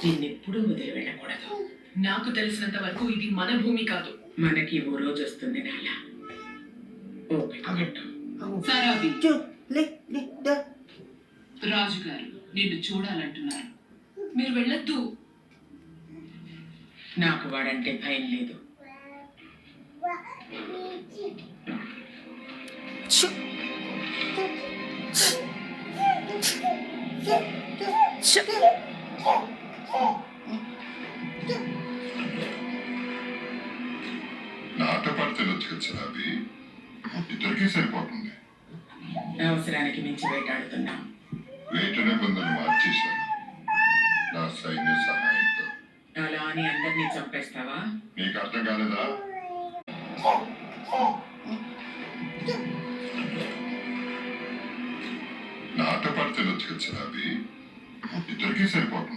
నిన్నెప్పుడూ వదిలి వెళ్ళకూడదు. నాకు తెలిసినంత వరకు ఇది మన భూమి కాదు. మనకి ఓ రోజు వస్తుంది నాన్న. ఓపికట్టు. సరాబి, రాజుగారు నిన్ను చూడాలంటున్నారు. మీరు వెళ్ళొద్దు. నాకు వాడంటే భయం లేదు. నాతో పాటు తినొచ్చు కదా సార్, అవి ఇద్దరికీ సరిపోతుంది. అవసరానికి మించి వేటాడుతున్నాం. వేట నిబంధనలు మార్చేశాను నా సైన్య సహాయంతో. అలా అని అందరినీ చంపేస్తావా? నీకు అర్థం కాలేదా? నాతో పాటు తినొచ్చు కదా సార్, అవి ఇద్దరికీ సరిపోతుంది.